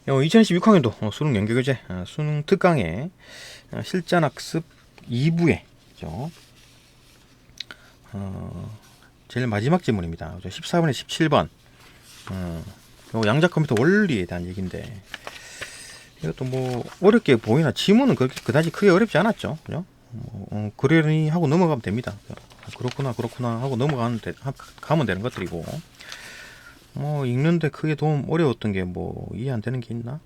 2020 6학년도 수능 연계교재 수능 특강의 실전학습 2부에 제일 마지막 지문입니다. 14번에 17번 양자 컴퓨터 원리에 대한 얘기인데, 이것도 뭐 어렵게 보이나 지문은 그다지 크게 어렵지 않았죠. 그죠? 그러니 하고 넘어가면 됩니다. 그렇구나 하고 가면 되는 것들이고, 뭐 읽는데 크게 도움 어려웠던 게 뭐 이해 안 되는 게 있나?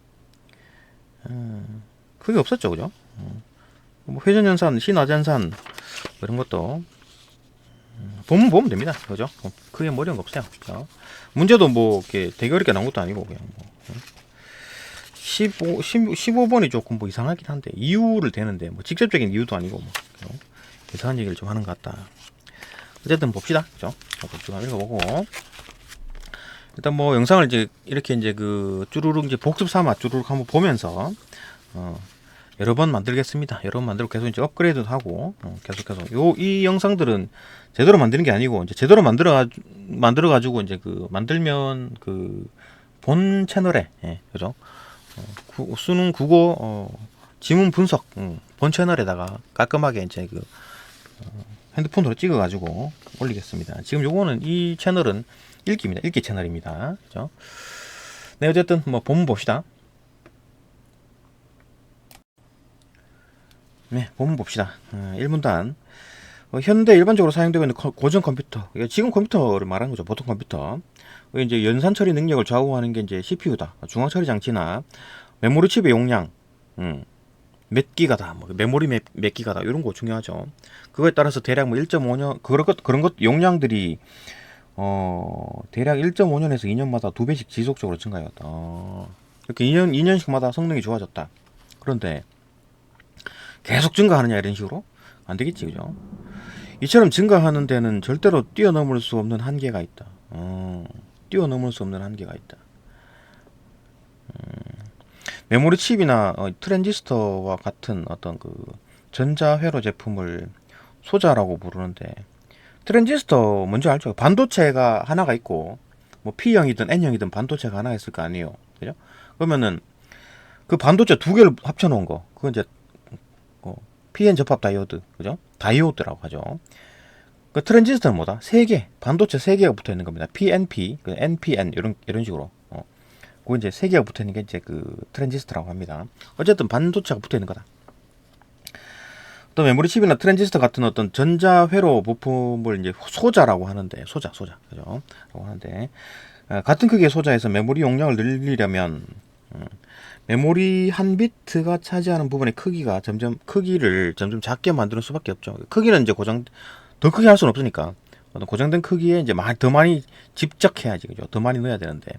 크게 없었죠, 그죠? 뭐 회전연산, 신화전산 이런 것도 보면 됩니다, 그죠? 크게 뭐 어려운 거 없어요. 그죠? 문제도 뭐 이렇게 되게 어렵게 나온 것도 아니고 그냥 뭐 15번이 조금 뭐 이상하긴 한데, 이유를 대는데 뭐 직접적인 이유도 아니고 뭐 이상한 얘기를 좀 하는 것 같다. 어쨌든 봅시다, 그죠? 쭉 한번 읽어보고. 일단 뭐 영상을 이제 이렇게 이제 그 쭈루룩 이제 복습 삼아 쭈루룩 한번 보면서 여러 번 만들겠습니다. 여러 번 만들고 계속 이제 업그레이드도 하고 계속해서 이 영상들은 제대로 만드는 게 아니고, 이제 제대로 만들어 가지고 이제 그 만들면 그 본 채널에 그죠? 수능 국어 지문 분석 본 채널에다가 깔끔하게 이제 그 핸드폰으로 찍어 가지고 올리겠습니다. 지금 요거는 이 채널은 읽기입니다. 읽기 채널입니다. 그죠? 네, 어쨌든 뭐 본문 봅시다. 네, 본문 봅시다. 1문단. 현대 일반적으로 사용되고 있는 고전 컴퓨터. 지금 컴퓨터를 말하는 거죠. 보통 컴퓨터. 이제 연산 처리 능력을 좌우하는 게 이제 CPU다. 중앙 처리 장치나 메모리 칩의 용량, 몇 기가다, 뭐 메모리 몇 기가다, 이런 거 중요하죠. 그거에 따라서 대략 뭐 1.5년 그런 것 용량들이 대략 1.5년에서 2년마다 2배씩 지속적으로 증가해왔다. 이렇게 2년씩마다 성능이 좋아졌다. 그런데 계속 증가하느냐, 이런 식으로? 안 되겠지, 그죠? 이처럼 증가하는 데는 절대로 뛰어넘을 수 없는 한계가 있다. 뛰어넘을 수 없는 한계가 있다. 메모리 칩이나 트랜지스터와 같은 어떤 그 전자회로 제품을 소자라고 부르는데, 트랜지스터 뭔지 알죠? 반도체가 하나가 있고, 뭐 P형이든 N형이든 반도체가 하나 있을 거 아니에요, 그죠? 그러면은 그 반도체 두 개를 합쳐놓은 거, 그건 이제 PN 접합 다이오드, 그죠? 다이오드라고 하죠. 그 트랜지스터는 뭐다? 세 개, 반도체 세 개가 붙어 있는 겁니다. PNP, 그 NPN 이런 식으로. 그 이제 세 개가 붙어 있는 게 이제 그 트랜지스터라고 합니다. 어쨌든 반도체가 붙어 있는 거다. 또 메모리 칩이나 트랜지스터 같은 어떤 전자회로 부품을 이제 소자라고 하는데, 소자, 그죠? 라고 하는데, 같은 크기의 소자에서 메모리 용량을 늘리려면 메모리 한 비트가 차지하는 부분의 크기를 점점 작게 만드는 수밖에 없죠. 크기는 이제 더 크게 할 수는 없으니까 고정된 크기에 이제 더 많이 집적해야지, 그죠? 더 많이 넣어야 되는데,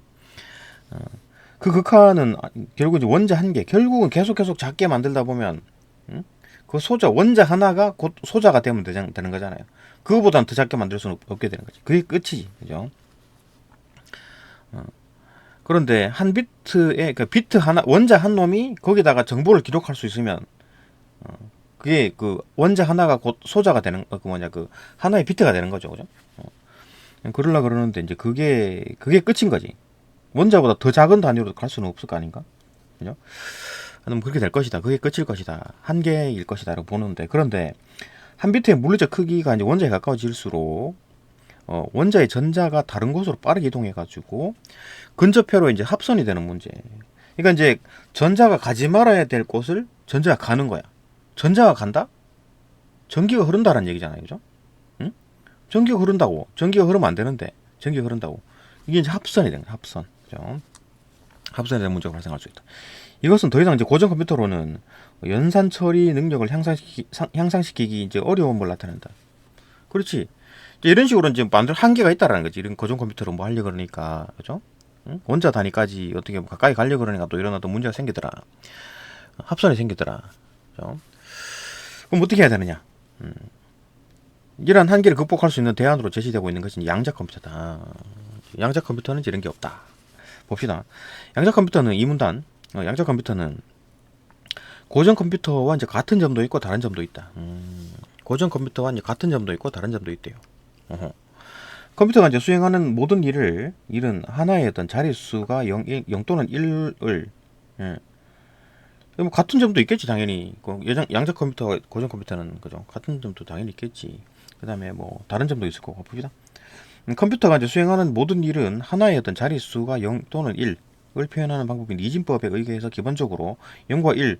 그 극한은 결국 이제 원자 한 개, 결국은 계속 작게 만들다 보면 그 원자 하나가 곧 소자가 되는 거잖아요. 그거보다는 더 작게 만들 수는 없게 되는 거지. 그게 끝이지, 그죠? 그런데 한 비트에 그 비트 하나, 원자 한 놈이 거기다가 정보를 기록할 수 있으면 그게 그 원자 하나가 곧 소자가 되는 그 하나의 비트가 되는 거죠, 그죠? 그러려 그러는데 이제 그게 끝인 거지. 원자보다 더 작은 단위로 갈 수는 없을 거 아닌가, 그죠? 그럼 그렇게 될 것이다. 그게 끝일 것이다. 한계일 것이다라고 보는데, 그런데 한 비트의 물리적 크기가 이제 원자에 가까워질수록 원자의 전자가 다른 곳으로 빠르게 이동해가지고 근접회로 이제 합선이 되는 문제. 그러니까 이제 전자가 가지 말아야 될 곳을 전자가 가는 거야. 전자가 간다? 전기가 흐른다는 얘기잖아요, 그죠? 응? 전기가 흐른다고. 전기가 흐르면 안 되는데 전기가 흐른다고. 이게 이제 합선이 되는 거야. 합선. 그죠? 합선이 되는 문제가 발생할 수 있다. 이것은 더 이상 이제 고전 컴퓨터로는 연산 처리 능력을 향상시키기 이제 어려움을 나타낸다. 그렇지. 이런 식으로 이제 만들 한계가 있다라는 거지. 이런 고전 컴퓨터로 뭐 하려 그러니까, 그죠? 응? 원자 단위까지 어떻게 가까이 가려 그러니까 또 이런 어떤 문제가 생기더라. 합선이 생기더라. 그죠? 그럼 어떻게 해야 되느냐? 이러한 한계를 극복할 수 있는 대안으로 제시되고 있는 것이 양자 컴퓨터다. 양자 컴퓨터는 이런 게 없다. 봅시다. 양자 컴퓨터는 이문단. 양자 컴퓨터는 고전 컴퓨터와 이제 같은 점도 있고 다른 점도 있다. 고전 컴퓨터와 이제 같은 점도 있고 다른 점도 있대요. 컴퓨터가 이제 수행하는 모든 일은 하나의 어떤 자릿수가 0 또는 1을 예. 뭐 같은 점도 있겠지 당연히. 양자 컴퓨터와 고전 컴퓨터는 그죠. 같은 점도 당연히 있겠지. 그다음에 뭐 다른 점도 있을 거고 봅시다. 컴퓨터가 이제 수행하는 모든 일은 하나의 어떤 자릿수가 0 또는 1을 표현하는 방법인 이진법에 의해서 기본적으로 0과 1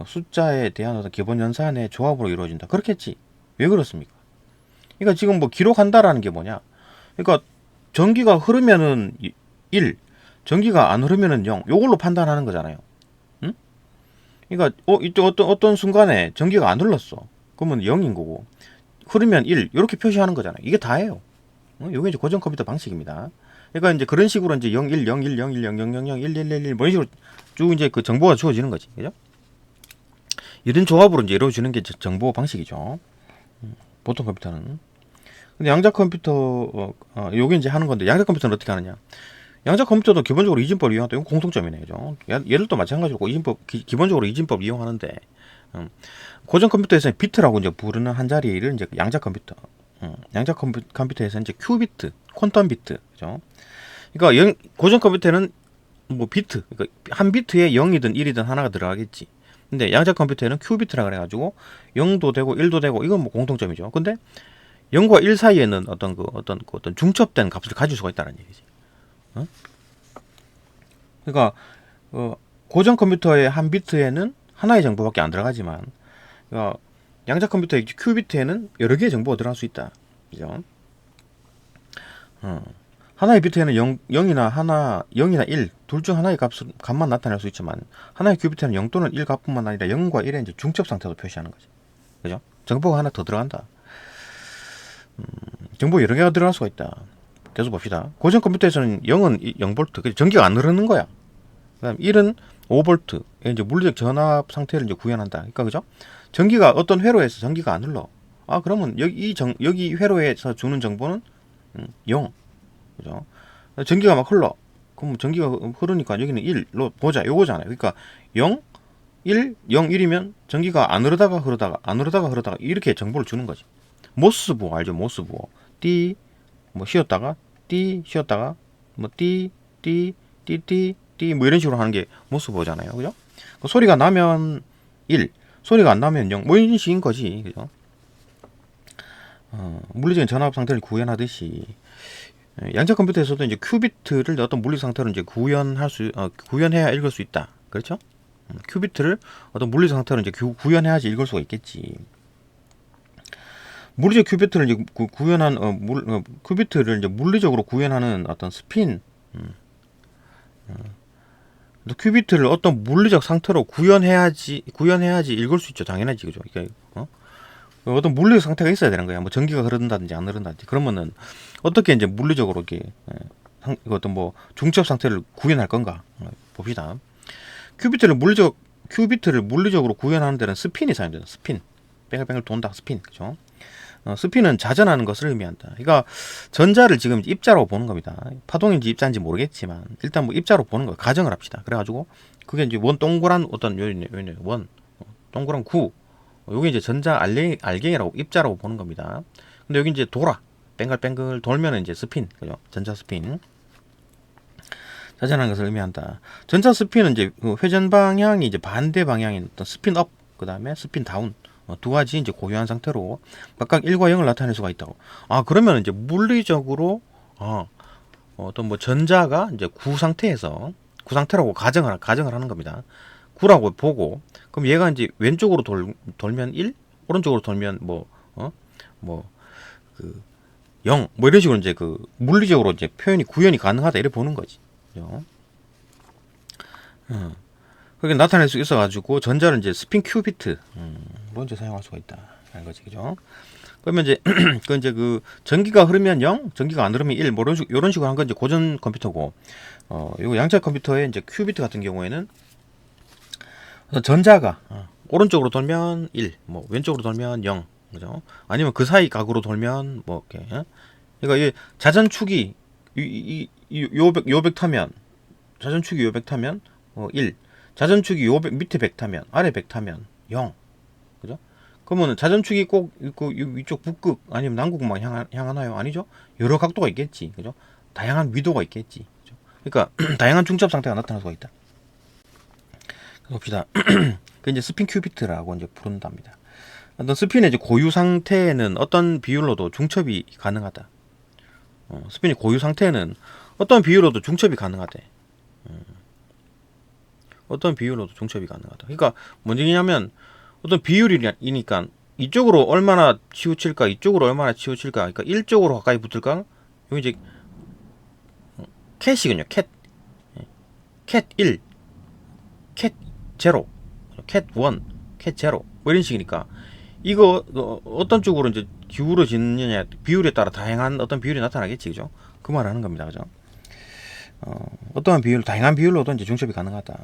숫자에 대한 어떤 기본 연산의 조합으로 이루어진다. 그렇겠지. 왜 그렇습니까? 그러니까 지금 뭐 기록한다라는 게 뭐냐? 그러니까 전기가 흐르면은 1, 전기가 안 흐르면은 0. 요걸로 판단하는 거잖아요. 응? 그러니까 이쪽 어떤 순간에 전기가 안 흘렀어. 그러면 0인 거고 흐르면 1 이렇게 표시하는 거잖아요. 이게 다예요. 요게 이제 고전 컴퓨터 방식입니다. 그러니까 이제 그런 식으로 이제 0, 1, 0, 1, 0, 1, 0, 0, 0, 0, 1, 1, 1, 1 뭐 이런 식으로 쭉 이제 그 정보가 주어지는 거지. 그죠? 이런 조합으로 이제 이루어지는 게 정보 방식이죠. 보통 컴퓨터는. 근데 양자 컴퓨터 요게 이제 하는 건데 양자 컴퓨터는 어떻게 하느냐? 양자 컴퓨터도 기본적으로 이진법을 이용한다. 이건 공통점이네. 그죠? 얘들도 마찬가지로 이진법 기본적으로 이진법을 이용하는데 고전 컴퓨터에서는 비트라고 이제 부르는 한 자리를 이제 양자 컴퓨터 양자 컴퓨터에서 이제 큐비트, 퀀텀 비트, 그죠? 그러니까 고전 컴퓨터는 뭐 비트, 그러니까 한 비트에 0이든 1이든 하나가 들어가겠지. 근데 양자 컴퓨터에는 큐비트라 그래가지고 0도 되고 1도 되고 이건 뭐 공통점이죠. 근데 0과 1 사이에는 어떤 중첩된 값을 가질 수가 있다는 얘기지. 어? 그러니까 고전 컴퓨터의 한 비트에는 하나의 정보밖에 안 들어가지만 양자 컴퓨터의 큐비트에는 여러 개의 정보가 들어갈 수 있다. 그죠? 하나의 비트에는 0이나 1, 둘 중 하나의 값만 나타낼 수 있지만, 하나의 큐비트에는 0 또는 1 값뿐만 아니라 0과 1의 이제 중첩 상태도 표시하는 거지. 그죠? 정보가 하나 더 들어간다. 정보 여러 개가 들어갈 수가 있다. 계속 봅시다. 고전 컴퓨터에서는 0은 0V, 전기가 안 흐르는 거야. 그다음 1은 5V, 이제 물리적 전압 상태를 이제 구현한다. 그러니까 그죠? 전기가 어떤 회로에서 전기가 안 흘러. 그러면 여기 회로에서 주는 정보는 0. 그죠? 전기가 막 흘러. 그럼 전기가 흐르니까 여기는 1로 보자. 요거잖아요. 그러니까 0, 1, 0, 1이면 전기가 안 흐르다가 이렇게 정보를 주는 거지. 모스 부호 알죠? 모스 부호. 띠, 뭐 쉬었다가 띠, 쉬었다가 뭐 띠, 띠, 띠, 띠, 띠, 뭐 이런 식으로 하는 게 모스 부호잖아요. 그죠? 소리가 나면 1, 소리가 안 나면 0, 뭐 이런 식인 거지. 그죠? 물리적인 전압 상태를 구현하듯이 양자 컴퓨터에서도 이제 큐비트를 어떤 물리 상태로 이제 구현해야 읽을 수 있다. 그렇죠? 큐비트를 어떤 물리 상태로 이제 구현해야지 읽을 수가 있겠지. 물리적 큐비트를 이제 구현한 큐비트를 이제 물리적으로 구현하는 어떤 스핀, 큐비트를 어떤 물리적 상태로 구현해야지 읽을 수 있죠. 당연하지, 그죠? 그러니까, 어떤 물리적 상태가 있어야 되는 거야. 뭐 전기가 흐른다든지 안 흐른다든지. 그러면은 어떻게 이제 물리적으로 이렇게 어떤 뭐 중첩 상태를 구현할 건가 봅시다. 큐비트를 물리적으로 구현하는 데는 스핀이 사용된다. 스핀, 뱅글뱅글 돈다. 스핀, 그죠? 스핀은 자전하는 것을 의미한다. 그러니까 전자를 지금 입자로 보는 겁니다. 파동인지 입자인지 모르겠지만 일단 뭐 입자로 보는 거 가정을 합시다. 그래가지고 그게 이제 원 동그란 어떤 원 동그란 구, 여기 이제 전자 알갱이라고 입자라고 보는 겁니다. 근데 여기 이제 돌아 뱅글뱅글 돌면 이제 스핀, 그죠? 전자 스핀. 자전하는 것을 의미한다. 전자 스핀은 이제 회전 방향이 이제 반대 방향인 어떤 스핀 업, 그 다음에 스핀 다운. 두 가지 이제 고유한 상태로 각각 1과 0을 나타낼 수가 있다고. 그러면 이제 물리적으로 어떤 뭐 전자가 이제 구 상태라고 가정을 하는 겁니다. 구라고 보고, 그럼 얘가 이제 왼쪽으로 돌면 1, 오른쪽으로 돌면 0, 뭐 이런 식으로 이제 물리적으로 이제 구현이 가능하다 이렇게 보는 거지. 그죠? 그게 나타낼 수 있어가지고 전자를 이제 스핀 큐비트 먼저 사용할 수가 있다 하는 거지, 그죠? 그러면 이제 전기가 흐르면 0, 전기가 안 흐르면 1, 뭐 이런 식으로 한 건 이제 고전 컴퓨터고, 이거 양자 컴퓨터의 이제 큐비트 같은 경우에는 전자가 오른쪽으로 돌면 1, 뭐 왼쪽으로 돌면 0, 그죠? 아니면 그 사이 각으로 돌면 뭐 이렇게. 그러니까 이 자전축이 요백 타면 자전축이 요백 타면 1. 자전축이 밑에 100 타면 아래 100 타면 0. 그죠? 그러면 자전축이 꼭 이쪽 북극 아니면 남극만 향하나요? 아니죠? 여러 각도가 있겠지. 그죠? 다양한 위도가 있겠지. 그죠? 그러니까 다양한 중첩 상태가 나타날 수가 있다. 봅시다. 그 이제 스핀 큐비트라고 이제 부른답니다. 어떤 스핀의 이제 고유 상태에는 어떤 비율로도 중첩이 가능하다. 스핀이 고유 상태에는 어떤 비율로도 중첩이 가능하대. 어떤 비율로도 중첩이 가능하다. 그러니까 뭔 얘기냐면 어떤 비율이니까 이쪽으로 얼마나 치우칠까, 이쪽으로 얼마나 치우칠까. 그러니까 1쪽으로 가까이 붙을까? 여기 이제 캣이군요. 캣 1, 캣 0, 캣 1, 캣 0. 뭐 이런 식이니까 이거 어떤 쪽으로 이제 기울어지느냐 비율에 따라 다양한 어떤 비율이 나타나겠지, 그죠? 그 말하는 겁니다, 그죠? 어떠한 비율, 다양한 비율로도 이제 중첩이 가능하다.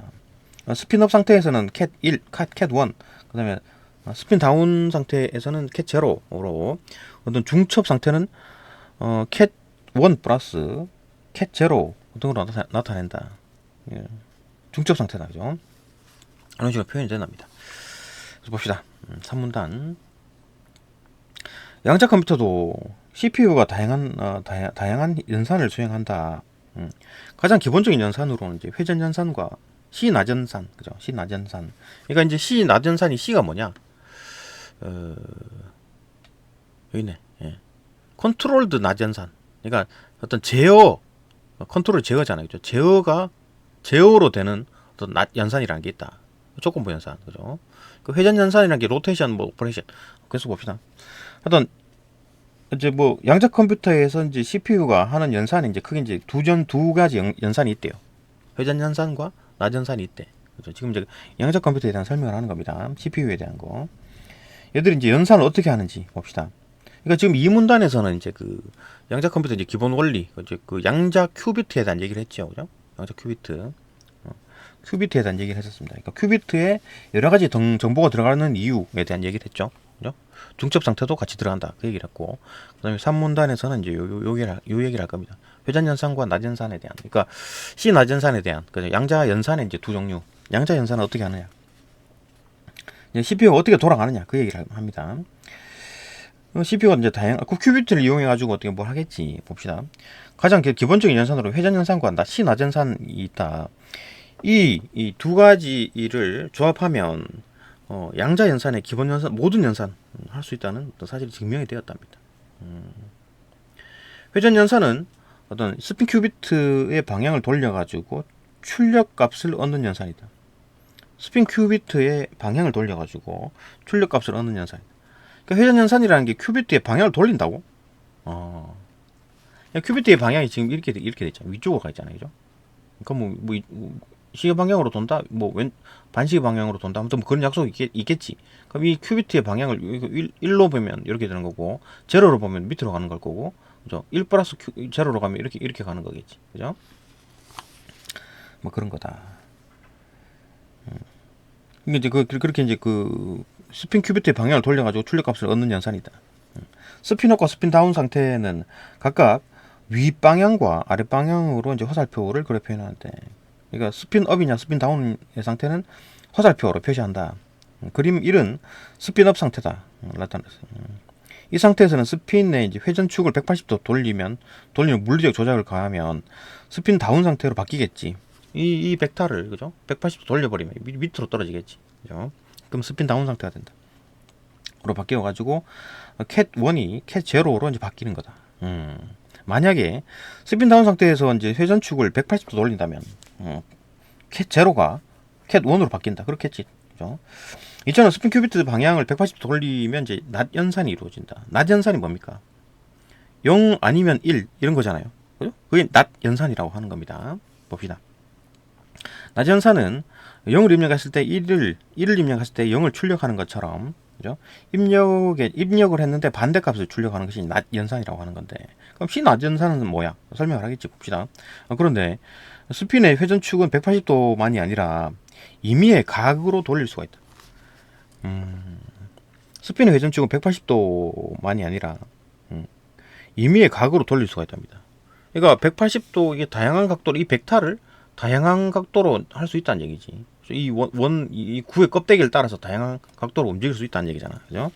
스핀업 상태에서는 캣 1, 캣 1, 그다음에 스핀 다운 상태에서는 캣 0으로 어떤 중첩 상태는 캣 1 플러스 캣 0 등으로 나타낸다. 예. 중첩 상태다, 그죠? 이런 식으로 표현이 된답니다. 그래서 봅시다. 3문단. 양자 컴퓨터도 CPU가 다양한 연산을 수행한다. 가장 기본적인 연산으로는 이제 회전 연산과 C 나전산, 그죠? C 나전산. 그러니까 이제 C 나전산이 C가 뭐냐? 여기 있네. 예. 컨트롤드 나전산. 그러니까 어떤 컨트롤 제어잖아요, 그죠? 제어로 되는 어떤 연산이라는 게 있다. 조건부 연산, 그죠? 그 회전 연산이라는 게 로테이션, 뭐 오퍼레이션. 그래서 봅시다. 하여튼 이제 뭐 양자 컴퓨터에서 이제 CPU가 하는 연산이 이제 크게 이제 두 가지 연산이 있대요. 회전 연산과 나전산이 있대. 그죠? 지금 이제 양자 컴퓨터에 대한 설명을 하는 겁니다. CPU에 대한 거. 얘들이 이제 연산을 어떻게 하는지 봅시다. 그러니까 지금 이 문단에서는 이제 그 양자 컴퓨터 이제 기본 원리, 이제 그 양자 큐비트에 대한 얘기를 했죠, 그죠? 양자 큐비트. 큐비트에 대한 얘기를 했었습니다. 그러니까 큐비트에 여러 가지 정보가 들어가는 이유에 대한 얘기를 했죠. 그죠? 중첩 상태도 같이 들어간다. 그 얘기를 했고, 그 다음에 3문단에서는 이제 요 얘기를 할 겁니다. 회전 연산과 나전산에 대한, 그러니까 C 나전산에 대한, 그죠? 양자 연산의 이제 두 종류. 양자 연산은 어떻게 하느냐? CPU가 어떻게 돌아가느냐? 그 얘기를 합니다. CPU가 이제 그 큐비트를 이용해가지고 어떻게 뭘 하겠지. 봅시다. 가장 기본적인 연산으로 회전 연산과 C 나전산이 있다. 이 두 가지를 조합하면 양자 연산의 기본 연산, 모든 연산 할 수 있다는 사실이 증명이 되었답니다. 회전 연산은 어떤 스핀 큐비트의 방향을 돌려가지고 출력 값을 얻는 연산이다. 스핀 큐비트의 방향을 돌려가지고 출력 값을 얻는 연산이다. 그러니까 회전 연산이라는 게 큐비트의 방향을 돌린다고? 큐비트의 방향이 지금 이렇게 돼 있잖아요. 위쪽으로 가 있잖아요, 그죠? 그러니까 시계 방향으로 돈다, 반시계 방향으로 돈다, 아무튼 그런 약속이 있겠지. 그럼 이 큐비트의 방향을 1로 보면 이렇게 되는 거고, 제로로 보면 밑으로 가는 걸 거고, 그죠? 1 플러스 제로로 가면 이렇게 가는 거겠지, 그죠? 뭐 그런 거다. 이게 이제 그렇게 이제 그 스핀 큐비트의 방향을 돌려가지고 출력값을 얻는 연산이다. 스핀업과 스핀 다운 상태는 각각 위 방향과 아래 방향으로 이제 화살표를 그래 표현하는데, 그러니까 스핀업이냐 스핀 다운의 상태는 화살표로 표시한다. 그림 1은 스핀업 상태다. 나타났어요. 이 상태에서는 스핀의 이제 회전축을 180도 돌리면 물리적 조작을 가하면 스핀 다운 상태로 바뀌겠지. 이 벡터를, 그죠? 180도 돌려버리면 밑으로 떨어지겠지, 그죠? 그럼 스핀 다운 상태가 된다. 로 바뀌어가지고 캣 1이 캣 0로 이제 바뀌는 거다. 만약에 스핀 다운 상태에서 이제 회전축을 180도 돌린다면 캣 0가 캣 1으로 바뀐다. 그렇겠지, 그죠? 이처럼 스핀 큐비트 방향을 180도 돌리면 이제 낮 연산이 이루어진다. 낮 연산이 뭡니까? 0 아니면 1 이런 거잖아요, 그죠? 그게 낮 연산이라고 하는 겁니다. 봅시다. 낮 연산은 0을 입력했을 때 1을 입력했을 때 0을 출력하는 것처럼, 그죠? 입력을 했는데 반대값을 출력하는 것이 낮 연산이라고 하는 건데, 그럼 C 낮 연산은 뭐야? 설명을 하겠지. 봅시다. 그런데 스핀의 회전축은 180도만이 아니라 임의의 각으로 돌릴 수가 있다. 스핀의 회전축은 180도만이 아니라 임의의 각으로 돌릴 수가 있답니다. 그러니까 180도, 이게 다양한 각도로 이 벡터를 다양한 각도로 할 수 있다는 얘기지. 이 구의 껍데기를 따라서 다양한 각도로 움직일 수 있다는 얘기잖아, 그죠?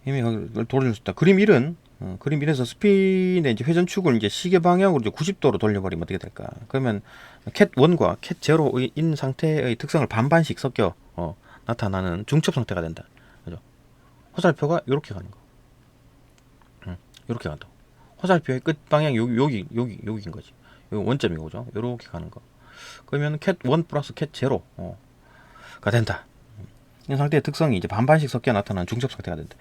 이미 그걸 돌릴 수 있다. 그림 1은 그림 1에서 스핀의 이제 회전축을 이제 시계 방향으로 이제 90도로 돌려버리면 어떻게 될까? 그러면 캣 1과 캣 제로인 상태의 특성을 반반씩 섞여 나타나는 중첩 상태가 된다. 그죠? 화살표가 이렇게 가는 거. 이렇게 간다. 화살표의 끝 방향 여기인 거지. 여기 원점이고, 그죠? 이렇게 가는 거. 그러면 캣 1 플러스 캣 제로가 된다. 이 상태의 특성이 이제 반반씩 섞여 나타나는 중첩 상태가 된다.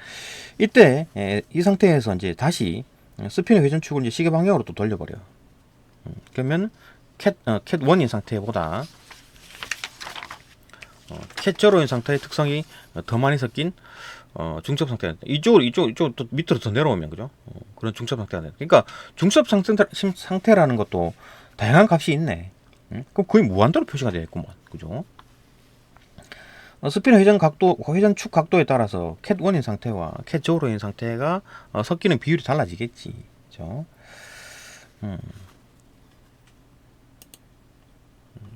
이때 이 상태에서 이제 다시 스핀의 회전축을 이제 시계 방향으로 또 돌려버려. 그러면 캣 1인 상태보다 캣 제로인 상태의 특성이 더 많이 섞인 중첩 상태가 된다. 이쪽 또 밑으로 더 내려오면, 그죠? 그런 중첩 상태가 된다. 그러니까 중첩 상태라는 것도 다양한 값이 있네. 그럼 거의 무한대로 표시가 되겠구만, 그죠? 스핀의 회전축 각도에 따라서 캣 1인 상태와 캣 제로인 상태가 섞이는 비율이 달라지겠지, 그죠?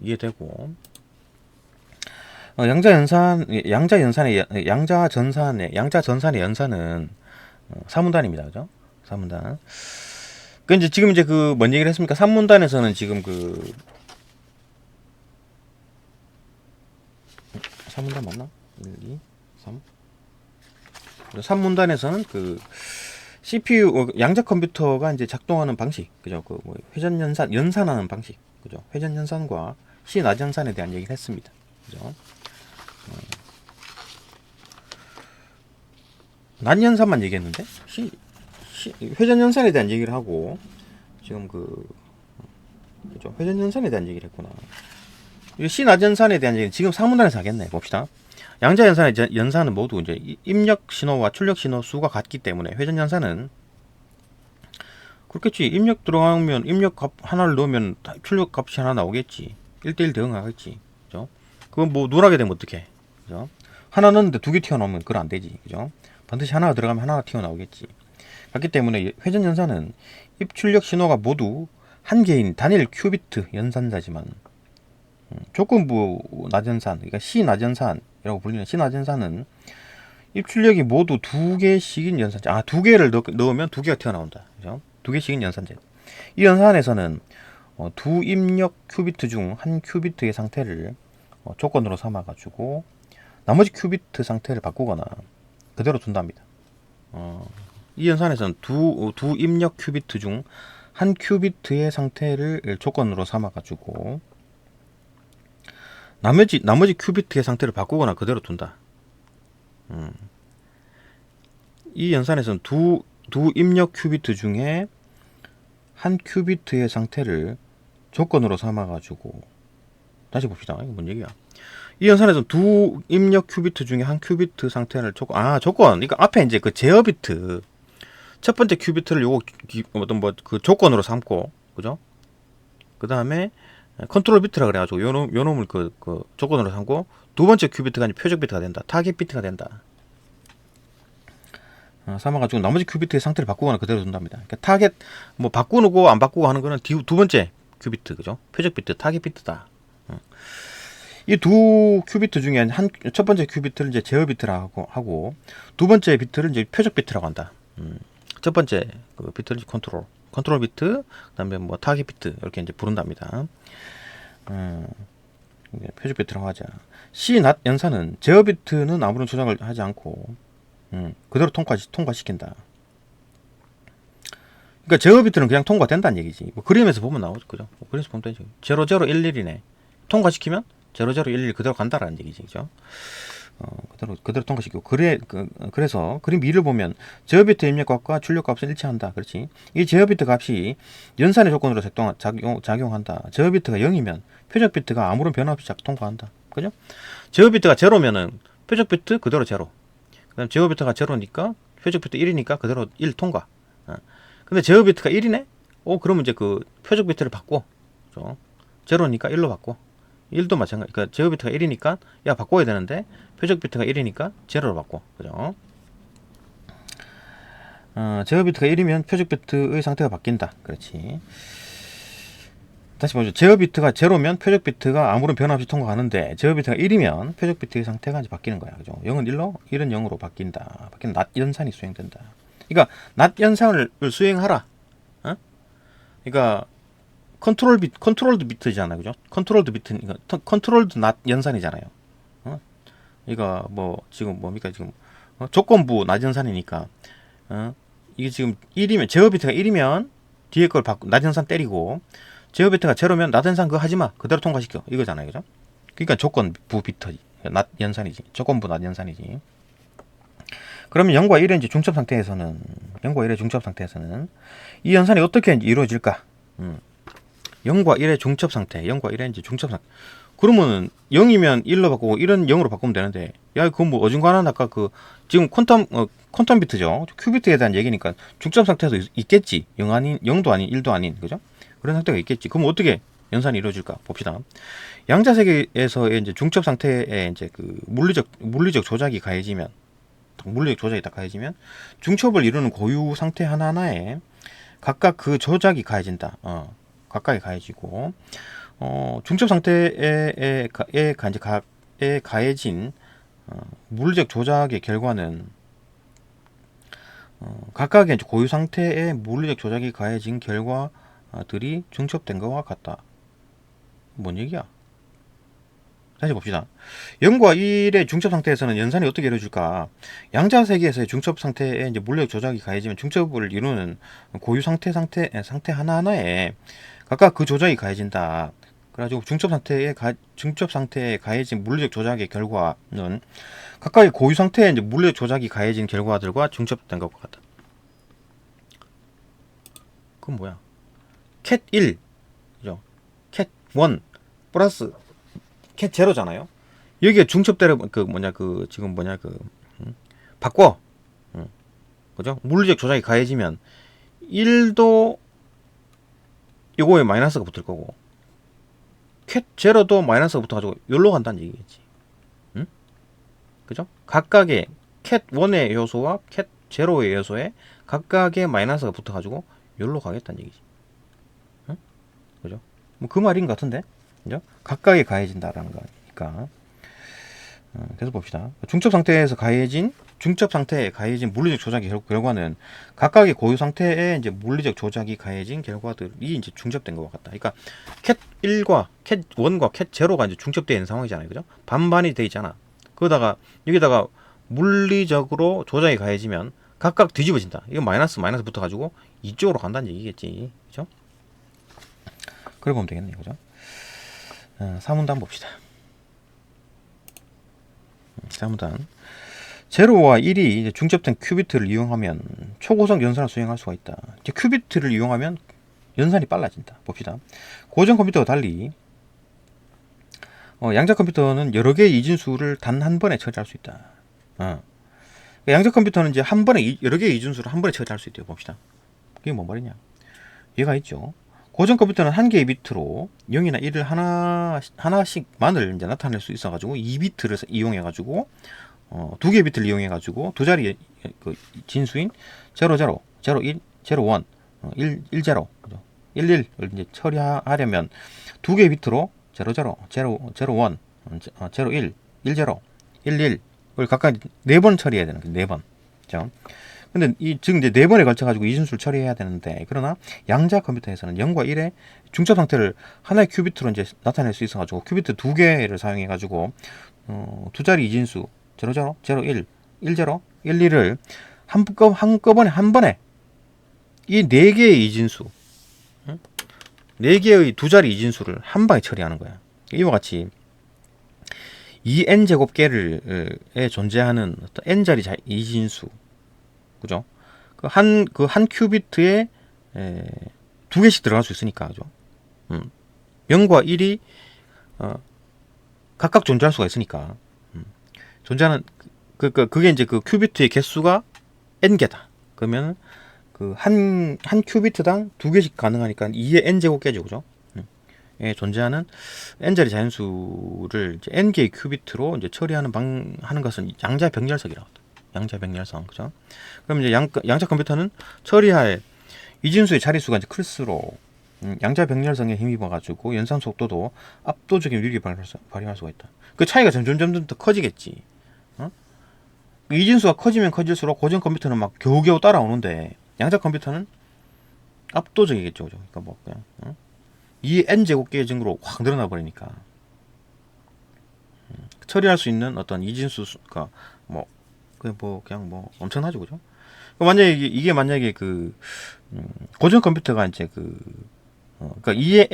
이해되고. 양자전산의 연산은 사문단입니다, 그죠? 사문단. 그 이제 지금 이제 그 뭔 얘기를 했습니까? 산문단에서는 지금 그 산문단 맞나? 1, 2, 3. 산문단에서는 그 CPU 양자 컴퓨터가 이제 작동하는 방식, 그죠? 그 뭐 회전 연산하는 방식, 그죠? 회전 연산과 시 낮 연산에 대한 얘기를 했습니다, 그죠? 낮 연산만 얘기했는데 회전 연산에 대한 얘기를 하고 지금 그죠? 회전 연산에 대한 얘기를 했구나. 시 낮 연산에 대한 얘기는 지금 상문단에서 하겠네. 봅시다. 양자 연산은 모두 이제 입력 신호와 출력 신호 수가 같기 때문에 회전 연산은 그렇겠지. 입력 들어가면 입력 값 하나를 넣으면 출력 값이 하나 나오겠지. 1대1 대응하겠지. 그죠? 그건 뭐 누락이 되면 어떡해. 그죠? 하나 넣는데 두 개 튀어나오면 그건 안 되지. 그죠? 반드시 하나가 들어가면 하나가 튀어나오겠지. 그렇기 때문에 회전 연산은 입출력 신호가 모두 한 개인 단일 큐비트 연산자지만 조건부 낮연산, 그러니까 시 낮연산이라고 불리는 시 낮연산은 입출력이 모두 두 개씩인 연산제. 두 개를 넣으면 두 개가 튀어나온다. 그죠? 두 개씩인 연산제. 이 연산에서는 두 입력 큐비트 중 한 큐비트의 상태를 조건으로 삼아가지고 나머지 큐비트 상태를 바꾸거나 그대로 둔답니다. 이 연산에서는 두 입력 큐비트 중 한 큐비트의 상태를 조건으로 삼아가지고 나머지 큐비트의 상태를 바꾸거나 그대로 둔다. 이 연산에서는 두 입력 큐비트 중에 한 큐비트의 상태를 조건으로 삼아가지고 다시 봅시다. 이거 뭔 얘기야? 이 연산에서는 두 입력 큐비트 중에 한 큐비트 상태를 조건. 그러니까 앞에 이제 그 제어 비트 첫 번째 큐비트를 요거 어떤 뭐 그 조건으로 삼고, 그죠? 그 다음에 컨트롤 비트라 그래가지고 요 놈을 그 조건으로 삼고 두 번째 큐비트가 이제 표적 비트가 된다. 타겟 비트가 된다. 삼아가지고 나머지 큐비트의 상태를 바꾸거나 그대로 둔답니다. 그러니까 타겟 뭐 바꾸고 안 바꾸고 하는 거는 두 번째 큐비트, 그죠? 표적 비트, 타겟 비트다. 이 두 큐비트 중에 첫 번째 큐비트를 이제 제어 비트라고 하고 두 번째 비트를 이제 표적 비트라고 한다. 첫 번째 그 비트를 컨트롤 비트, 그다음에 뭐 타겟 비트 이렇게 이제 부른답니다. 표적 비트라고 하자. C 낮 연산은 제어 비트는 아무런 조작을 하지 않고 그대로 통과시킨다. 그러니까 제어 비트는 그냥 통과된다는 얘기지. 뭐 그림에서 보면 나오죠, 그죠? 뭐 그림에서 보면 되죠. 0011이네. 통과시키면 0011 그대로 간다라는 얘기지, 그죠? 그대로 통과시키고 그래서 그림 2를 보면 제어 비트 입력값과 출력 값은 일치한다. 그렇지? 이 제어 비트 값이 연산의 조건으로 작용한다. 제어 비트가 0이면 표적 비트가 아무런 변화 없이 통과한다. 그죠? 제어 비트가 0면은 표적 비트 그대로 0. 그다음 제어 비트가 0니까 표적 비트 1이니까 그대로 1 통과. 근데 제어 비트가 1이네? 그러면 이제 그 표적 비트를 바꿔. 그죠? 0니까 1로 바꿔. 1도 마찬가지. 그러니까 제어 비트가 1이니까 바꿔야 되는데 표적 비트가 1이니까 제로로 바꿔. 그죠? 제어 비트가 1이면 표적 비트의 상태가 바뀐다. 그렇지. 다시 보죠. 제어 비트가 0면 표적 비트가 아무런 변화 없이 통과하는데 제어 비트가 1이면 표적 비트의 상태가 이제 바뀌는 거야. 그죠? 0은 1로, 1은 0으로 바뀐다. 낮 연산이 수행된다. 그러니까 낮 연산을 수행하라. 어? 그러니까 컨트롤드 비트잖아, 그죠? 컨트롤드 비트, 컨트롤드 낮 연산이잖아요. 어? 이거 뭐 지금 뭡니까 지금 조건부 낮 연산이니까 이게 지금 1이면 제어 비트가 1이면 뒤에 걸 바꾸 낮 연산 때리고 제어 비트가 제로면 낮 연산 그거 하지 마 그대로 통과시켜 이거잖아요, 그죠? 그러니까 조건부 비트 낮 연산이지, 조건부 낮 연산이지. 그러면 0과 1의 이제 중첩 상태에서는 0과 1의 중첩 상태에서는 이 연산이 어떻게 이루어질까? 0과 1의 중첩 상태, 0과 1의 이제 중첩 상태. 그러면은 0이면 1로 바꾸고 1은 0으로 바꾸면 되는데, 야, 그건 뭐 어중간한 아까 그 지금 퀀텀 비트죠. 큐비트에 대한 얘기니까 중첩 상태도 있겠지. 0 아닌 0도 아닌 1도 아닌, 그죠? 그런 상태가 있겠지. 그럼 어떻게 연산이 이루어질까 봅시다. 양자 세계에서의 이제 중첩 상태에 이제 그 물리적 조작이 가해지면, 물리적 조작이 딱 가해지면 중첩을 이루는 고유 상태 하나하나에 각각 그 조작이 가해진다. 각각이 가해지고 중첩 상태에 가해진 물리적 조작의 결과는 각각의 고유 상태에 물리적 조작이 가해진 결과들이 중첩된 것과 같다. 뭔 얘기야? 다시 봅시다. 0과 1의 중첩 상태에서는 연산이 어떻게 이루어질까? 양자 세계에서의 중첩 상태에 이제 물리적 조작이 가해지면 중첩을 이루는 고유 상태 하나하나에 각각 그 조작이 가해진다. 그래가지고 중첩 상태에 가해진 물리적 조작의 결과는 각각의 고유 상태에 이제 물리적 조작이 가해진 결과들과 중첩된 것과 같다. 그건 뭐야? cat 1, 그죠? cat 1 플러스 cat 제로잖아요. 여기에 중첩대로 바꿔. 그죠? 물리적 조작이 가해지면 1도 요거에 마이너스가 붙을 거고 cat 제로도 마이너스가 붙어가지고 여기로 간다는 얘기겠지. 응? 그죠? 각각의 cat 1의 요소와 cat 제로의 요소에 각각의 마이너스가 붙어가지고 여기로 가겠다는 얘기지. 응? 그죠? 뭐 그 말인 것 같은데, 그죠? 각각에 가해진다라는 거니까. 계속 봅시다. 중첩 상태에 가해진 물리적 조작의 결과는 각각의 고유 상태에 이제 물리적 조작이 가해진 결과들이 이제 중첩된 것과 같다. 그러니까 cat 1과 cat 1과 cat 0가 이제 중첩되어 있는 상황이잖아요, 그죠? 반반이 돼 있잖아. 그러다가 여기다가 물리적으로 조작이 가해지면 각각 뒤집어진다. 이거 마이너스 붙어가지고 이쪽으로 간다는 얘기겠지, 그죠? 그래 보면 되겠네요, 그죠? 3문단 봅시다. 3문단. 제로와 1이 이제 중첩된 큐비트를 이용하면 초고속 연산을 수행할 수가 있다. 이제 큐비트를 이용하면 연산이 빨라진다. 봅시다. 고전 컴퓨터와 달리 양자 컴퓨터는 여러 개의 이진수를 단 한 번에 처리할 수 있다. 양자 컴퓨터는 이제 한 번에 여러 개의 이진수를 한 번에 처리할 수 있대요. 봅시다. 그게 뭔 말이냐? 얘가 있죠. 고전 컴퓨터는 한 개의 비트로 0이나 1을 하나씩만을 이제 나타낼 수 있어가지고 2비트를 이용해가지고 두 개의 비트를 이용해가지고 두 자리 그 진수인 00, 01, 01, 1, 10, 11을 이제 처리하려면 두 개의 비트로 00, 01, 10, 11을 각각 4번 처리해야 되는 거예요. 4번. 그죠? 근데 지금 이제 4번에 걸쳐가지고 이진수를 처리해야 되는데, 그러나 양자 컴퓨터에서는 0과 1의 중첩 상태를 하나의 큐비트로 이제 나타낼 수 있어가지고 큐비트 2개를 사용해가지고 두 자리 이진수 00, 01, 10, 11을 한꺼번에 한 번에 이 4개의 이진수, 4개의 두 자리 이진수를 한 방에 처리하는 거야. 이와 같이 2n제곱계에 존재하는 어떤 n자리 이진수, 그죠? 한 큐비트에 2개씩 들어갈 수 있으니까, 그죠? 0과 1이 각각 존재할 수가 있으니까, 존재하는 그게 이제 그 큐비트의 개수가 n개다. 그러면 그 한 큐비트당 2개씩 가능하니까 2의 n제곱계죠, 그죠? 에 존재하는 n자리 자연수를 이제 n개의 큐비트로 이제 처리하는 하는 것은 양자 병렬성이라고 합니다. 양자 병렬성, 그죠? 그럼 이제 양자 컴퓨터는 처리할 이진수의 자릿수가 이제 클수록 양자 병렬성에 힘입어 가지고 연산 속도도 압도적인 위력을 발휘할 수가 있다. 그 차이가 점점 더 커지겠지. 이진수가 커지면 커질수록 고전 컴퓨터는 막 겨우겨우 따라오는데 양자 컴퓨터는 압도적이겠죠. 그러니까 뭐 그냥 2의 n 제곱계의 증으로 확 늘어나 버리니까 처리할 수 있는 어떤 이진수가 뭐 그냥 뭐 엄청나죠, 그죠? 만약에 이게 만약에 그 고전 컴퓨터가 이제 그러니까 2의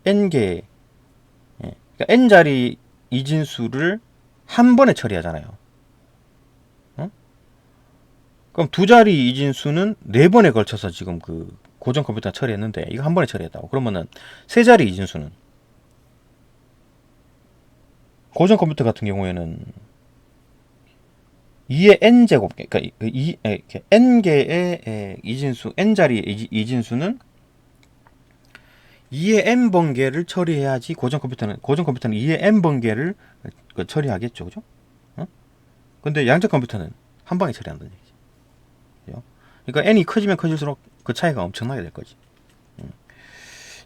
n개 그러니까 n자리 이진수를 한 번에 처리하잖아요. 그럼 두 자리 이진수는 네 번에 걸쳐서 지금 그 고전 컴퓨터 처리했는데 이거 한 번에 처리했다고. 그러면은 세 자리 이진수는 고전 컴퓨터 같은 경우에는 2의 n제곱, 그러니까 n개의 이진수, n자리 이진수는 2의 n번개를 처리해야지 고전 컴퓨터는 2의 n번개를 처리하겠죠. 그죠? 근데 양자 컴퓨터는 한 방에 처리한다는 얘기죠. 그죠? 그러니까 n이 커지면 커질수록 그 차이가 엄청나게 될 거지.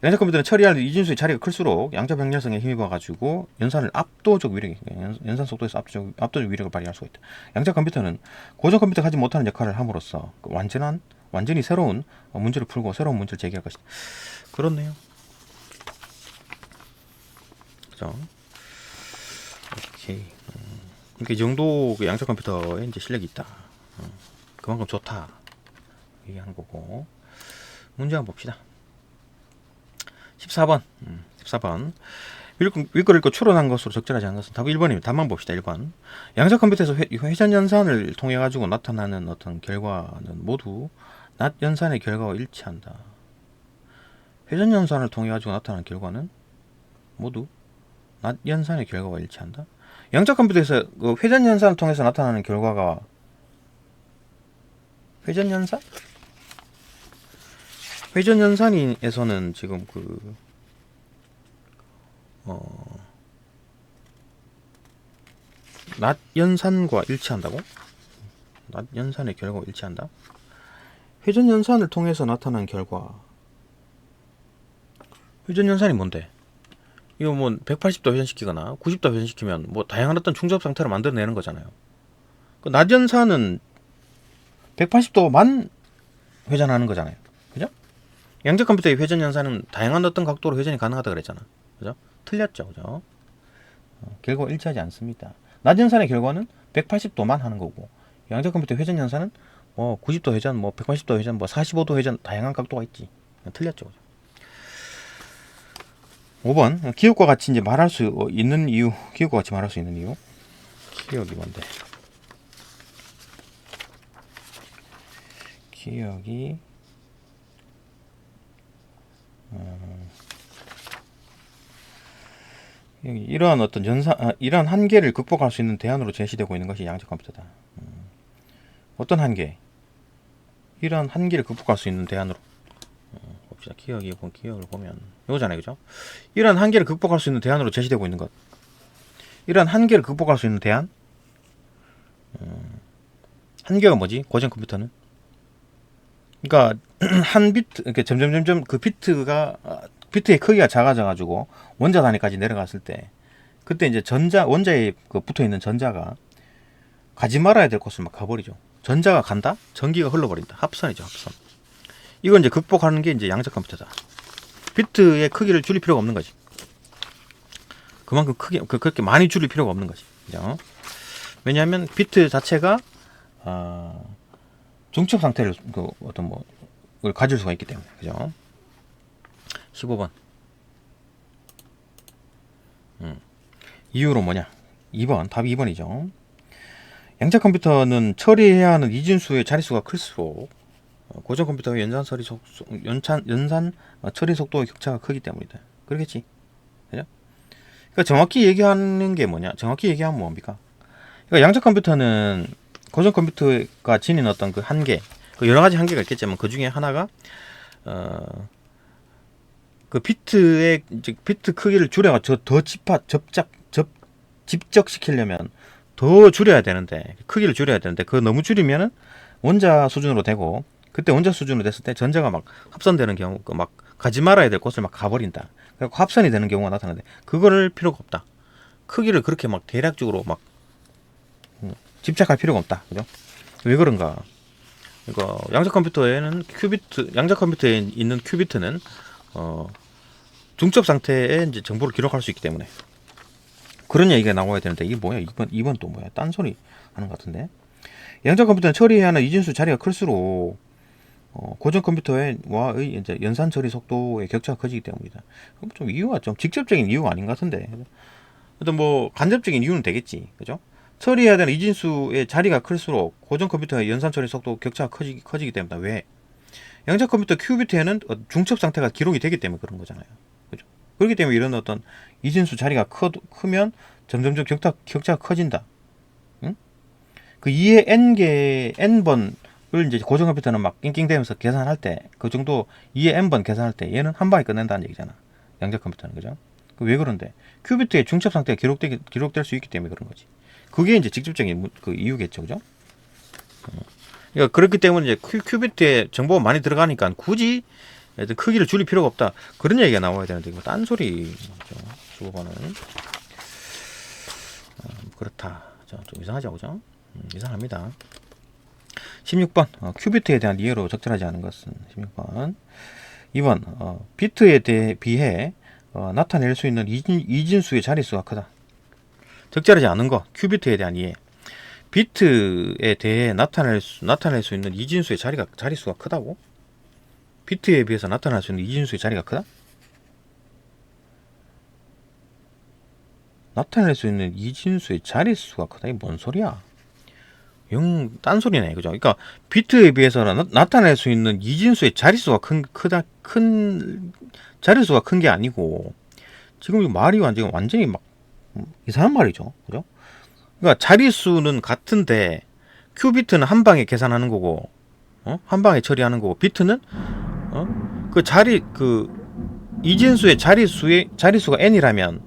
양자 컴퓨터는 처리할 이진수의 자리가 클수록 양자 병렬성에 힘입어 가지고 연산을 압도적 위력, 연산 속도에서 압도적 위력을 발휘할 수가 있다. 양자 컴퓨터는 고전 컴퓨터가 하지 못하는 역할을 함으로써 완전히 새로운 문제를 풀고 새로운 문제를 제기할 것이다. 그렇네요. 그죠? 오케이. 그러니까 이 정도 그 양자 컴퓨터에 이제 실력이 있다. 그만큼 좋다. 얘기하는 거고. 문제 한번 봅시다. 14번. 윗글 읽고 추론한 것으로 적절하지 않은 것은 답 1번입니다. 답만 봅시다. 1번. 양자 컴퓨터에서 회전 연산을 통해 가지고 나타나는 어떤 결과는 모두 낮 연산의 결과와 일치한다. 회전 연산을 통해 가지고 나타나는 결과는 모두 낮 연산의 결과와 일치한다. 양자 컴퓨터에서 그 회전 연산을 통해서 나타나는 결과가 회전 연산? 회전 연산에서는 지금 낮 연산과 일치한다고? 낮 연산의 결과와 일치한다? 회전 연산을 통해서 나타난 결과. 회전 연산이 뭔데? 이거 뭐 180도 회전시키거나 90도 회전시키면 뭐 다양한 어떤 중첩 상태를 만들어내는 거잖아요. 그 낮 연산은 180도만 회전하는 거잖아요. 그죠? 양자 컴퓨터의 회전 연산은 다양한 어떤 각도로 회전이 가능하다 그랬잖아. 그죠? 틀렸죠. 그죠? 결과가 일치하지 않습니다. 낮 연산의 결과는 180도만 하는 거고, 양자 컴퓨터 회전 연산은 뭐 90도 회전, 뭐 180도 회전, 뭐 45도 회전 다양한 각도가 있지. 틀렸죠. 그죠? 5번. 기억과 같이 이제 말할 수 있는 이유. 기억과 같이 말할 수 있는 이유. 기억이 뭔데? 기억이 이러한 어떤 이러한 한계를 극복할 수 있는 대안으로 제시되고 있는 것이 양자 컴퓨터다. 어떤 한계? 이러한 한계를 극복할 수 있는 대안으로 봅시다. 기억을 보면 이거잖아요, 그죠? 이러한 한계를 극복할 수 있는 대안으로 제시되고 있는 것. 이러한 한계를 극복할 수 있는 대안? 한계가 뭐지? 고전 컴퓨터는? 그러니까 한 비트, 이렇게 점점 그 비트의 크기가 작아져가지고 원자 단위까지 내려갔을 때, 그때 이제 원자에 붙어 있는 전자가 가지 말아야 될 곳을 막 가버리죠. 전자가 간다? 전기가 흘러버린다. 합선이죠, 합선. 이걸 이제 극복하는 게 이제 양자 컴퓨터다. 비트의 크기를 줄일 필요가 없는 거지. 그만큼 그렇게 많이 줄일 필요가 없는 거지. 그죠? 왜냐하면 비트 자체가 중첩 상태를 어떤 걸 가질 수가 있기 때문에. 그죠? 15번. 이유로 뭐냐? 2번. 답이 2번이죠. 양자 컴퓨터는 처리해야 하는 이진수의 자릿수가 클수록 고전 컴퓨터의 연산 처리 속도의 격차가 크기 때문이다. 그러겠지? 그죠? 그러니까 정확히 얘기하는 게 뭐냐? 정확히 얘기하면 뭡니까? 그러니까 양자 컴퓨터는 고전 컴퓨터가 지닌 어떤 그 한계, 여러 가지 한계가 있겠지만 그 중에 하나가 그 비트 크기를 줄여가지고 더 집적시키려면 더 줄여야 되는데, 크기를 줄여야 되는데, 그거 너무 줄이면은 원자 수준으로 되고, 그때 원자 수준으로 됐을 때 전자가 막 합선되는 경우, 막 가지 말아야 될 곳을 막 가버린다. 그래서 합선이 되는 경우가 나타나는데, 그거를 필요가 없다. 크기를 그렇게 막 대략적으로 막 집착할 필요가 없다. 그죠? 왜 그런가? 그러니까 양자 컴퓨터에는 양자 컴퓨터에 있는 큐비트는 중첩 상태에 이제 정보를 기록할 수 있기 때문에 그런 얘기가 나와야 되는데 이게 뭐야? 이번 또 뭐야? 딴소리 하는 것 같은데. 양자 컴퓨터는 처리해야 하는 이진수 자리가 클수록 고전 컴퓨터의 이제 연산 처리 속도의 격차가 커지기 때문이다. 그럼 좀 이유가 좀 직접적인 이유가 아닌 것 같은데. 어떤 뭐 간접적인 이유는 되겠지, 그죠? 처리해야 되는 이진수의 자리가 클수록 고전 컴퓨터의 연산 처리 속도 격차가 커지기 때문이다. 왜? 양자 컴퓨터 큐비트에는 중첩 상태가 기록이 되기 때문에 그런 거잖아요, 그죠? 그렇기 때문에 이런 어떤 이진수 자리가 크면 점점점 격차가 커진다. 응? 그 2의 n번을 이제 고전 컴퓨터는 막 낑낑대면서 계산할 때 그 정도 2의 n번 계산할 때 얘는 한 방에 끝낸다는 얘기잖아. 양자 컴퓨터는, 그죠? 왜 그런데? 큐비트의 중첩 상태가 기록될 수 있기 때문에 그런 거지. 그게 이제 직접적인 그 이유겠죠, 그죠? 그러니까 그렇기 때문에 이제 큐비트에 정보가 많이 들어가니까 굳이 크기를 줄일 필요가 없다. 그런 얘기가 나와야 되는데 이거 딴소리죠. 수고반은 그렇다. 좀 이상하죠, 그죠? 이상합니다. 16번 큐비트에 대한 이해로 적절하지 않은 것은 16번. 2번 비트에 비해 나타낼 수 있는 이진수의 자릿수가 크다. 적절하지 않은 거 큐비트에 대한 이해. 비트에 대해 나타낼 수 있는 이진수의 자릿수가 크다고? 비트에 비해서 나타날 수 있는 이진수의 자리가 크다? 나타낼 수 있는 이진수의 자릿수가 크다? 이게 뭔 소리야? 딴소리네, 그죠? 그러니까 비트에 비해서는 나타낼 수 있는 이진수의 자릿수가 자릿수가 큰 게 아니고 지금 이 말이 완전히 막 이상한 말이죠, 그죠? 그러니까 자릿수는 같은데 큐비트는 한 방에 계산하는 거고, 한 방에 처리하는 거고, 비트는 이진수의 자릿수가 n이라면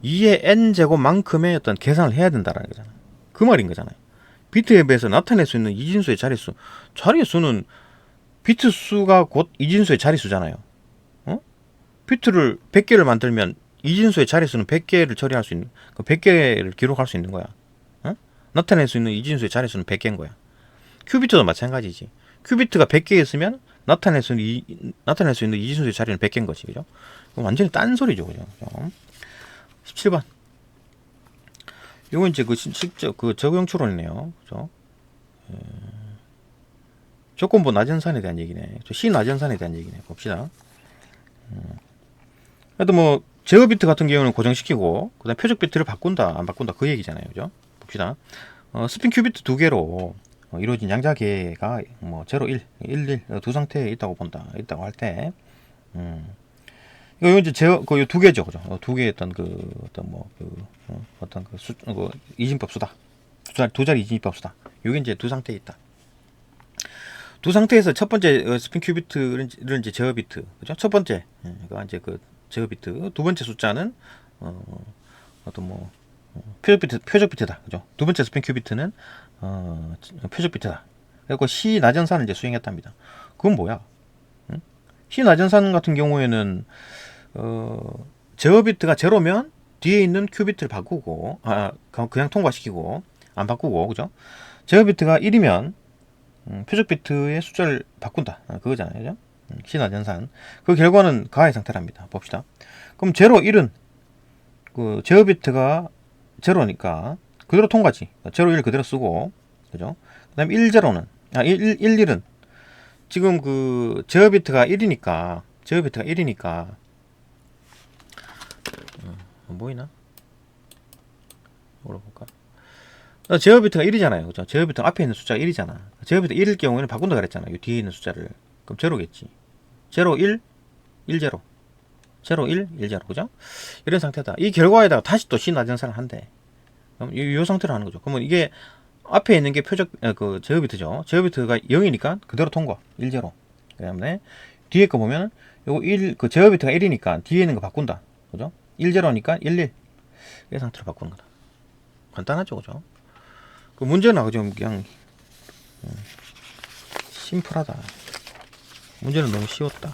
2의 n제곱만큼의 어떤 계산을 해야 된다라는 거잖아요. 그 말인 거잖아요. 비트에 비해서 나타낼 수 있는 이진수의 자릿수는 비트 수가 곧 이진수의 자릿수잖아요. 비트를 100개를 만들면 이진수의 자릿수는 100개를 처리할 수 있는, 100개를 기록할 수 있는 거야. 나타낼 수 있는 이진수의 자릿수는 100개인 거야. 큐비트도 마찬가지지. 큐비트가 100개였으면 나타낼 수 있는 이진수의 자리는 100개인 거지, 그죠? 완전히 딴소리죠, 그죠? 17번. 이건 이제 그 적용 추론이네요, 그죠? 조건부 나전산에 대한 얘기네. C 나전산에 대한 얘기네. 봅시다. 그래도 뭐 제어 비트 같은 경우는 고정시키고 그다음 표적 비트를 바꾼다, 안 바꾼다 그 얘기잖아요, 그죠? 봅시다. 스핀 큐비트 두 개로 이루어진 양자계가 뭐 0, 1, 1 두 상태에 있다고 할 때, 이거 이제 그 두 개죠, 그죠? 두 개의 이진법 수다. 두 자리 이진법 수다. 이게 이제 두 상태에 있다. 두 상태에서 첫 번째 스핀 큐비트는 이제 제어 비트, 그죠? 첫 번째, 이거 이제 그 제어 비트. 두 번째 숫자는 표적 비트다, 그죠? 두 번째 스핀 큐비트는 표적 비트다. 그리고 C 나전산을 이제 수행했답니다. 그건 뭐야? C 나전산 같은 경우에는 제어 비트가 제로면 뒤에 있는 큐비트를 바꾸고 그냥 통과시키고 안 바꾸고, 그죠? 제어 비트가 1이면 표적 비트의 숫자를 바꾼다, 그거잖아요, 그죠? C 나전산. 그 결과는 가의 상태랍니다. 봅시다. 그럼 0, 1은 그 제어 비트가 제로니까 그대로 통과지. 0, 1 그대로 쓰고, 그죠? 그 다음에 1, 0는 1, 1은 지금 그 제어 비트가 1이니까 보이나? 물어볼까? 제어 비트가 1이잖아요, 그죠? 제어 비트 앞에 있는 숫자가 1이잖아. 제어 비트 1일 경우에는 바꾼다 그랬잖아, 요 뒤에 있는 숫자를. 그럼 제로겠지. 0, 1, 1, 0. 0, 1, 1, 0, 그죠? 이런 상태다. 이 결과에다가 다시 또 C 나전산을 한대. 그럼 이 상태로 하는 거죠. 그러면 이게 앞에 있는 게 그 제어 비트죠. 제어 비트가 0이니까 그대로 통과. 1, 0. 그 다음에 뒤에 거 보면 요거 1, 그 제어 비트가 1이니까 뒤에 있는 거 바꾼다, 그죠? 1, 0니까 1, 1. 이 상태로 바꾸는 거다. 간단하죠, 그죠? 그 문제는 좀 그냥 심플하다. 문제는 너무 쉬웠다.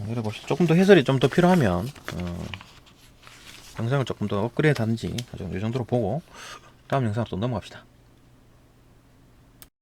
이래 봅시다. 조금 더 해설이 좀 더 필요하면 영상을 조금 더 업그레이드 하는지 이 정도로 보고 다음 영상으로 또 넘어갑시다.